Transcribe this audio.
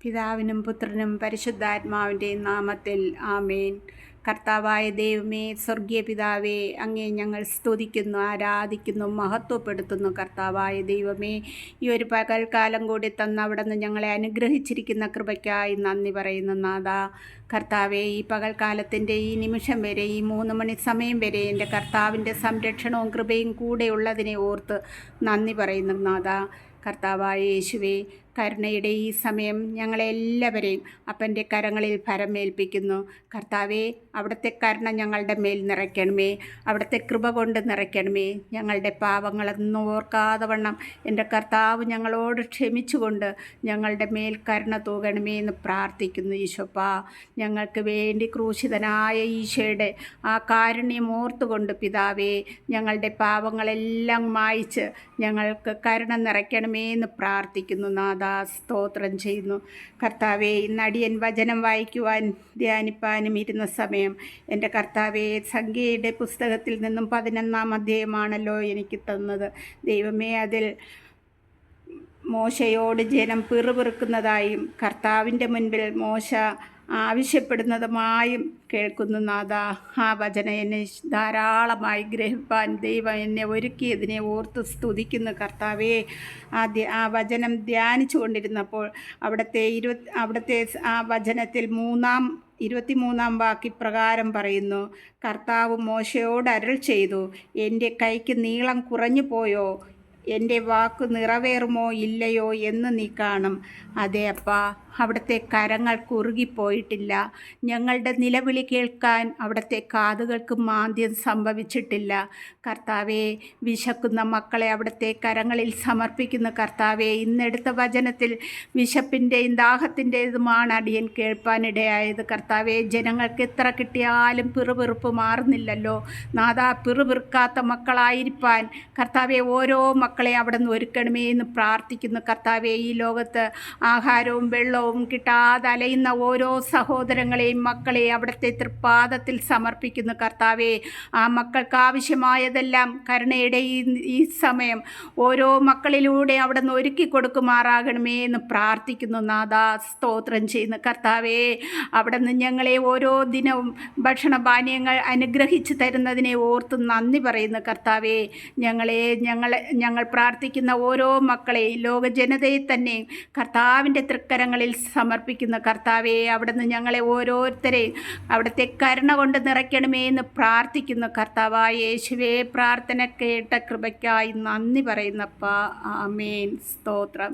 പിതാവിനും പുത്രനും പരിശുദ്ധാത്മാവിൻ്റെയും നാമത്തിൽ ആമേൻ. കർത്താവായ ദൈവമേ, സ്വർഗീയ പിതാവേ, അങ്ങേ ഞങ്ങൾ സ്തുതിക്കുന്നു, ആരാധിക്കുന്നു, മഹത്വപ്പെടുത്തുന്നു. കർത്താവായ ദൈവമേ, ഈ ഒരു പകൽക്കാലം കൂടി തന്ന അവിടുന്ന് ഞങ്ങളെ അനുഗ്രഹിച്ചിരിക്കുന്ന കൃപയ്ക്കായി നന്ദി പറയുന്നു നാഥാ. കർത്താവെ, ഈ പകൽക്കാലത്തിൻ്റെ ഈ നിമിഷം വരെ, ഈ 3 മണി സമയം വരെ എൻ്റെ കർത്താവിൻ്റെ സംരക്ഷണവും കൃപയും കൂടെയുള്ളതിനെ ഓർത്ത് നന്ദി പറയുന്നു നാഥാ. കർത്താവായ യേശുവേ, കരുണയുടെ ഈ സമയം ഞങ്ങളെല്ലാവരെയും അപ്പൻ്റെ കരങ്ങളിൽ ഭരമേൽപ്പിക്കുന്നു. കർത്താവേ, അവിടുത്തെ കരുണ ഞങ്ങളുടെ മേൽ നിറയ്ക്കണമേ, അവിടുത്തെ കൃപ കൊണ്ട് നിറയ്ക്കണമേ. ഞങ്ങളുടെ പാപങ്ങളൊന്നും ഓർക്കാതെ വണ്ണം എൻ്റെ കർത്താവ് ഞങ്ങളോട് ക്ഷമിച്ചുകൊണ്ട് ഞങ്ങളുടെ മേൽ കരുണ തൂകണമേ എന്ന് പ്രാർത്ഥിക്കുന്നു. ഈശോപ്പാ, ഞങ്ങൾക്ക് വേണ്ടി ക്രൂശിതനായ ഈശോയുടെ ആ കാരുണ്യം ഓർത്തുകൊണ്ട് പിതാവേ, ഞങ്ങളുടെ പാപങ്ങളെല്ലാം മായ്ച്ച് ഞങ്ങൾക്ക് കരുണ നിറയ്ക്കണമേ എന്ന് പ്രാർത്ഥിക്കുന്നു നാഥ. സ്തോത്രം ചെയ്യുന്നു. കർത്താവെ, ഇന്ന് അടിയൻ വചനം വായിക്കുവാൻ ധ്യാനിപ്പാനും ഇരുന്ന സമയം എൻ്റെ കർത്താവെ, സംഖ്യയുടെ പുസ്തകത്തിൽ നിന്നും 11-ാം അധ്യായമാണല്ലോ എനിക്ക് തന്നത്. ദൈവമേ, അതിൽ മോശയോട് ജനം പിറുപിറുക്കുന്നതായും കർത്താവിൻ്റെ മുൻപിൽ മോശ ആവശ്യപ്പെടുന്നതുമായും കേൾക്കുന്നു നാഥ. ആ വചനം എന്നെ ധാരാളമായി ഗ്രഹിപ്പാൻ ദൈവം എന്നെ ഒരുക്കിയതിനെ ഓർത്ത് സ്തുതിക്കുന്നു കർത്താവേ. ആ വചനം ധ്യാനിച്ചു കൊണ്ടിരുന്നപ്പോൾ അവിടുത്തെ ആ വചനത്തിൽ 23-ാം വാക്യപ്രകാരം പറയുന്നു, കർത്താവ് മോശയോട് അരുൾ ചെയ്തു, എൻ്റെ കൈക്ക് നീളം കുറഞ്ഞു പോയോ, എൻ്റെ വാക്ക് നിറവേറുമോ ഇല്ലയോ എന്ന് നീ കാണും. അതെ അപ്പാ, അവിടുത്തെ കരങ്ങൾ കുറുകിപ്പോയിട്ടില്ല. ഞങ്ങളുടെ നിലവിളി കേൾക്കാൻ അവിടുത്തെ കാതുകൾക്ക് മാന്ദ്യം സംഭവിച്ചിട്ടില്ല. കർത്താവെ, വിശക്കുന്ന മക്കളെ അവിടുത്തെ കരങ്ങളിൽ സമർപ്പിക്കുന്ന കർത്താവെ, ഇന്നെടുത്ത വചനത്തിൽ വിശപ്പിൻ്റെയും ദാഹത്തിൻ്റെതുമാണ് അടിയൻ കേൾപ്പാനിടയായത്. കർത്താവെ, ജനങ്ങൾക്ക് എത്ര കിട്ടിയാലും പിറുപിറുപ്പ് മാറുന്നില്ലല്ലോ നാഥാ. പിറുപിറുക്കാത്ത മക്കളായിരിക്കാൻ കർത്താവെ, ഓരോ മക്കളെ അവിടെ നിന്ന് ഒരുക്കണമേ എന്ന് പ്രാർത്ഥിക്കുന്നു കർത്താവെ. ഈ ലോകത്ത് ആഹാരവും വെള്ളവും കിട്ടാതെ അലയുന്ന ഓരോ സഹോദരങ്ങളെയും മക്കളെയും അവിടുത്തെ തൃപ്പാദത്തിൽ സമർപ്പിക്കുന്നു കർത്താവെ. ആ മക്കൾക്ക് ആവശ്യമായതെല്ലാം കരുണയുടെ ഈ സമയം ഓരോ മക്കളിലൂടെ അവിടെ നിന്ന് ഒരുക്കി കൊടുക്കുമാറാകണമേ എന്ന് പ്രാർത്ഥിക്കുന്നു നാഥ. സ്തോത്രം ചെയ്യുന്നു കർത്താവെ. അവിടെ നിന്ന് ഞങ്ങളെ ഓരോ ദിനവും ഭക്ഷണപാനീയങ്ങൾ അനുഗ്രഹിച്ചു തരുന്നതിനെ ഓർത്ത് നന്ദി പറയുന്നു കർത്താവെ. ഞങ്ങൾ പ്രാർത്ഥിക്കുന്ന ഓരോ മക്കളെയും ലോക ജനതയെ തന്നെ കർത്താവിൻ്റെ തൃക്കരങ്ങളിൽ സമർപ്പിക്കുന്ന കർത്താവെ. അവിടുന്ന് ഞങ്ങളെ ഓരോരുത്തരെയും അവിടുത്തെ കരുണ കൊണ്ട് നിറയ്ക്കണമേ എന്ന് പ്രാർത്ഥിക്കുന്നു കർത്താവായ യേശുവേ. പ്രാർത്ഥന കേട്ട കൃപയ്ക്കായി നന്ദി പറയുന്നപ്പാ. ആമേൻ. സ്തോത്രം.